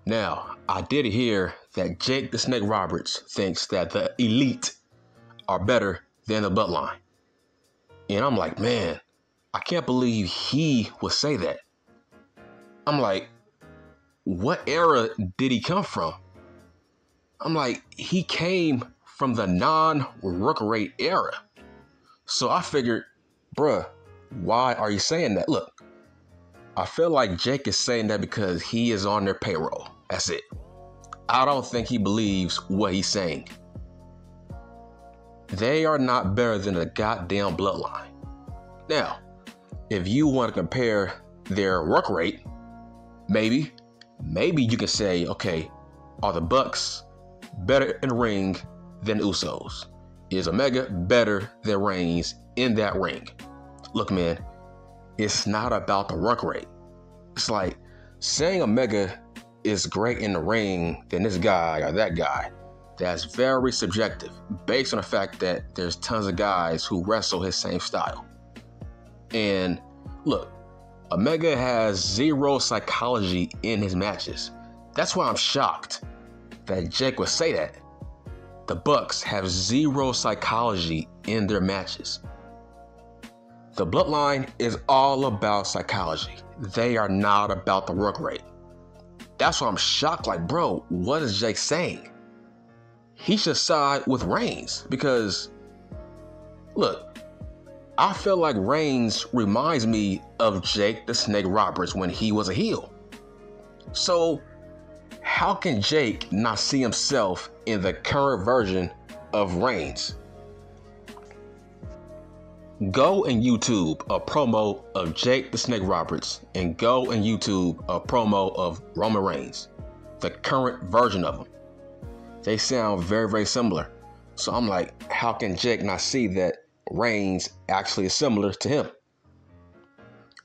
Now, I did hear that Jake the Snake Roberts thinks that the Elite are better than the Bloodline. And I'm like, man, I can't believe he would say that. I'm like, what era did he come from? I'm like, he came from the non-Rookerate era. So I figured, bruh, why are you saying that? Look, I feel like Jake is saying that because he is on their payroll. That's it. I don't think he believes what he's saying. They are not better than the goddamn Bloodline. Now, if you want to compare their work rate, maybe you can say, okay, are the Bucks better in the ring than the Usos? Is Omega better than Reigns in that ring? Look, man, it's not about the work rate. It's like saying Omega is great in the ring than this guy or that guy. That's very subjective based on the fact that there's tons of guys who wrestle his same style. And look, Omega has zero psychology in his matches. That's why I'm shocked that Jake would say that. The Bucks have zero psychology in their matches. The Bloodline is all about psychology. They are not about the work rate. That's why I'm shocked. Like, bro, what is Jake saying? He should side with Reigns because, look, I feel like Reigns reminds me of Jake the Snake Roberts when he was a heel. So, how can Jake not see himself in the current version of Reigns? Go and YouTube a promo of Jake the Snake Roberts and go and YouTube a promo of Roman Reigns, the current version of him. They sound very, very similar. So I'm like, how can Jake not see that Reigns actually is similar to him?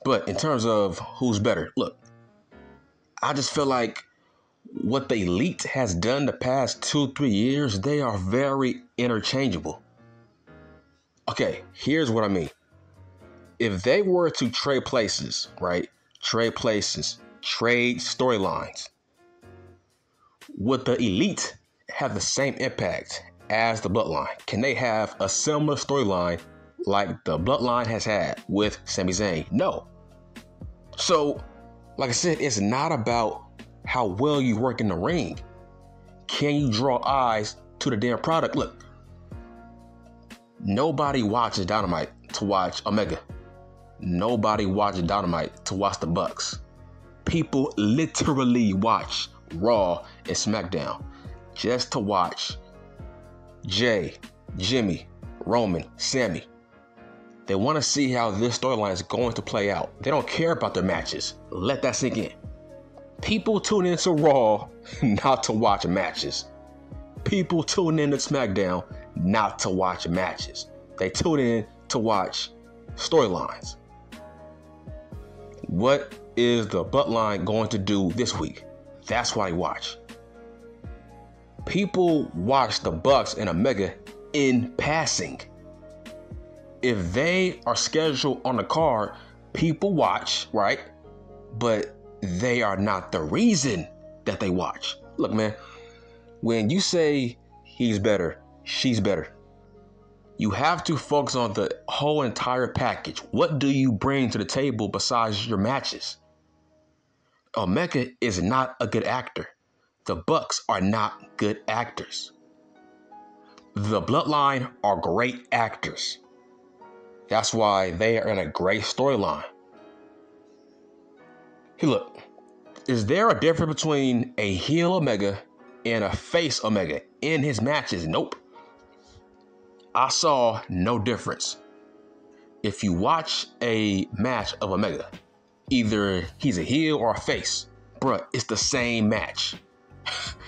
But in terms of who's better, look, I just feel like what the Elite has done the past 2-3 years, they are very interchangeable. Okay, here's what I mean. If they were to trade places, right? Trade places, trade storylines, would the Elite have the same impact as the Bloodline? Can they have a similar storyline like the Bloodline has had with Sami Zayn? No. So, like I said, it's not about how well you work in the ring. Can you draw eyes to the damn product? Look, nobody watches Dynamite to watch Omega. Nobody watches Dynamite to watch the Bucks. People literally watch Raw and SmackDown just to watch Jay, Jimmy, Roman, Sammy. They want to see how this storyline is going to play out. They don't care about their matches. Let that sink in. People tune into Raw not to watch matches. People tune in to SmackDown not to watch matches. They tune in to watch storylines. What is the Bloodline going to do this week? That's why I watch. People watch the Bucks and Omega in passing. If they are scheduled on the card, people watch, right? But they are not the reason that they watch. Look, man, when you say he's better, she's better, you have to focus on the whole entire package. What do you bring to the table besides your matches? Omega is not a good actor. The Bucks are not good actors. The Bloodline are great actors. That's why they are in a great storyline. Hey, look, is there a difference between a heel Omega and a face Omega in his matches? Nope. I saw no difference. If you watch a match of Omega, either he's a heel or a face, bruh, it's the same match.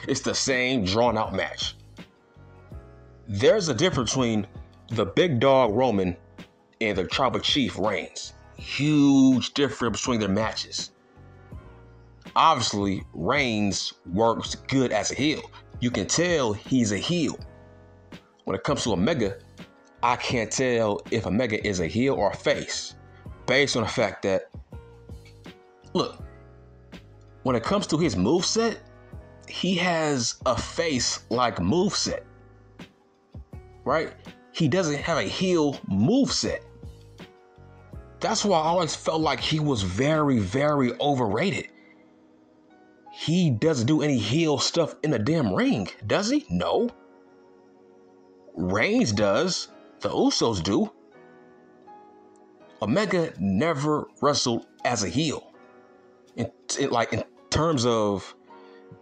It's the same drawn out match. There's a difference between the big dog Roman and the tribal chief Reigns. Huge difference between their matches. Obviously, Reigns works good as a heel. You can tell he's a heel. When it comes to Omega, I can't tell if Omega is a heel or a face based on the fact that, look, when it comes to his moveset, he has a face like moveset, right? He doesn't have a heel moveset. That's why I always felt like he was very, very overrated. He doesn't do any heel stuff in the damn ring, does he? No. Reigns does. The Usos do. Omega never wrestled as a heel. In terms of,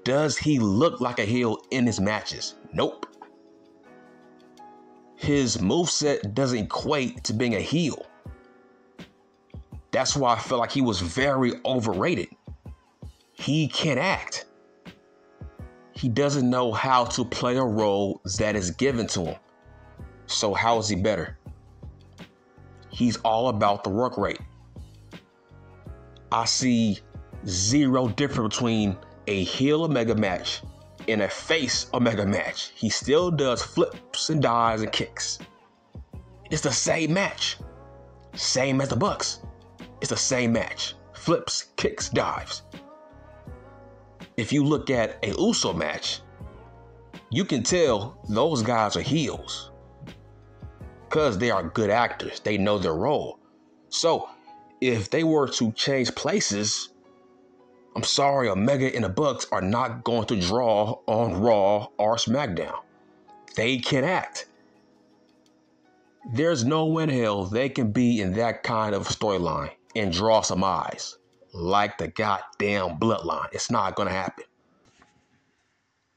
does he look like a heel in his matches? Nope. His moveset doesn't equate to being a heel. That's why I feel like he was very overrated. He can't act. He doesn't know how to play a role that is given to him. So how is he better? He's all about the work rate. I see zero difference between a heel Omega match and a face Omega match. He still does flips and dives and kicks. It's the same match. Same as the Bucks. It's the same match. Flips, kicks, dives. If you look at a Uso match, you can tell those guys are heels because they are good actors. They know their role. So if they were to change places, I'm sorry, Omega and the Bucks are not going to draw on Raw or SmackDown. They can act. There's no way in hell they can be in that kind of storyline and draw some eyes like the goddamn Bloodline. It's not going to happen.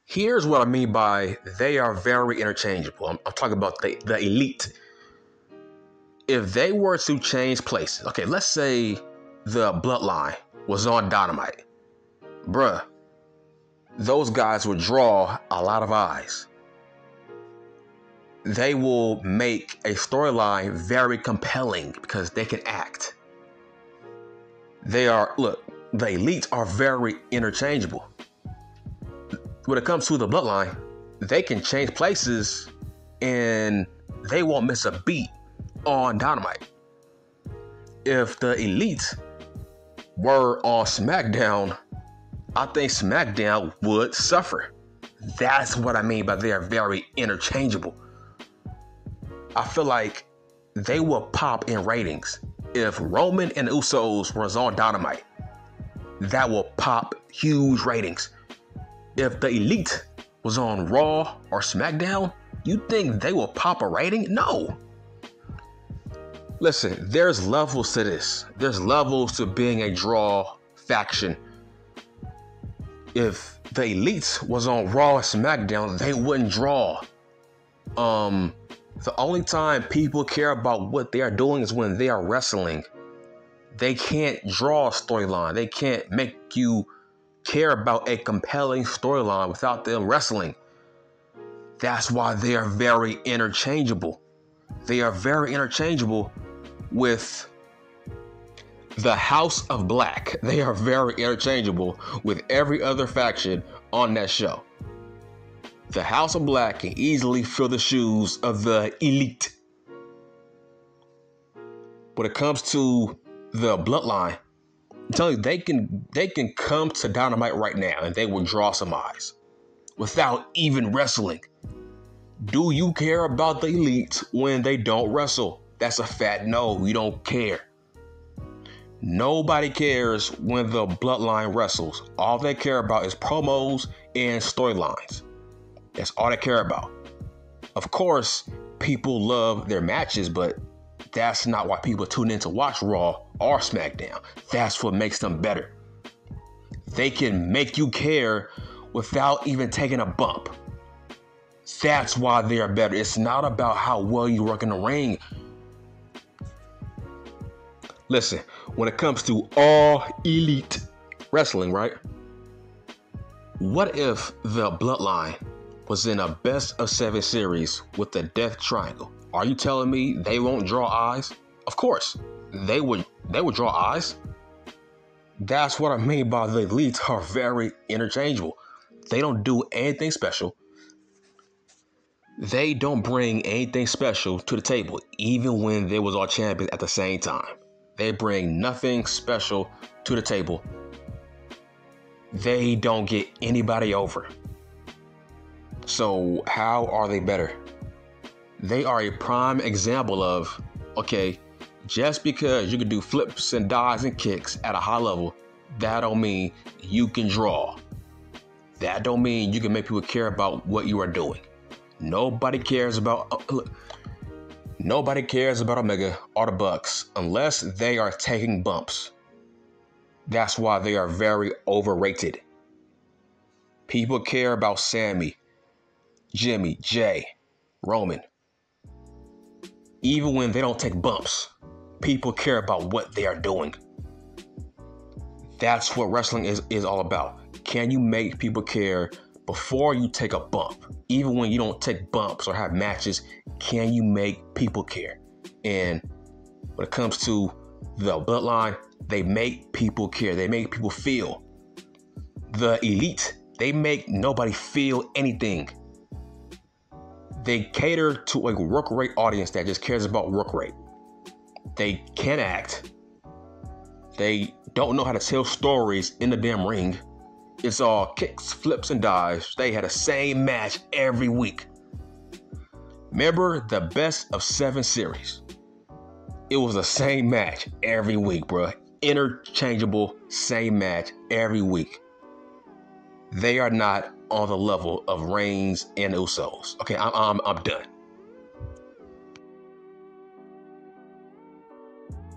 Here's what I mean by they are very interchangeable. I'm talking about the elite. If they were to change places, okay, let's say the Bloodline was on Dynamite. Bruh, those guys would draw a lot of eyes. They will make a storyline very compelling because they can act. The elite are very interchangeable. When it comes to the Bloodline, they can change places and they won't miss a beat on Dynamite. If the elite were on SmackDown, I think SmackDown would suffer. That's what I mean by they are very interchangeable. I feel like they will pop in ratings. If Roman and the Usos was on Dynamite, that will pop huge ratings. If the elite was on Raw or SmackDown, you think they will pop a rating? No. Listen, there's levels to this. There's levels to being a draw faction. If the elite was on Raw or SmackDown, they wouldn't draw. The only time people care about what they are doing is when they are wrestling. They can't draw a storyline. They can't make you care about a compelling storyline without them wrestling. That's why they are very interchangeable. They are very interchangeable with the House of Black. They are very interchangeable with every other faction on that show. The House of Black can easily fill the shoes of the elite. When it comes to the Bloodline, I'm telling you, they can come to Dynamite right now and they will draw some eyes without even wrestling. Do you care about the elite when they don't wrestle? That's a fat no. You don't care. Nobody cares when the Bloodline wrestles. All they care about is promos and storylines. That's all they care about. Of course, people love their matches, but that's not why people tune in to watch Raw or SmackDown. That's what makes them better. They can make you care without even taking a bump. That's why they are better. It's not about how well you work in the ring. Listen, when it comes to all elite wrestling, right? What if the Bloodline was in a best of 7 series with the Death Triangle? Are you telling me they won't draw eyes? Of course, they would draw eyes. That's what I mean by the elites are very interchangeable. They don't do anything special. They don't bring anything special to the table, even when they was all champions at the same time. They bring nothing special to the table. They don't get anybody over. So how are they better? They are a prime example of, okay, just because you can do flips and dives and kicks at a high level, that don't mean you can draw. That don't mean you can make people care about what you are doing. Nobody cares about Omega or the Bucks unless they are taking bumps. That's why they are very overrated. People care about Sammy, Jimmy, Jay, Roman. Even when they don't take bumps, people care about what they are doing. That's what wrestling is all about. Can you make people care before you take a bump? Even when you don't take bumps or have matches, can you make people care? And when it comes to the Bloodline, they make people care. They make people feel. The Elite, they make nobody feel anything. They cater to a work rate audience that just cares about work rate. They can't act. They don't know how to tell stories in the damn ring. It's all kicks, flips, and dives. They had the same match every week. Remember the best of 7 series? It was the same match every week, bro. Interchangeable, same match every week. They are not on the level of Reigns and Usos. Okay, I'm done.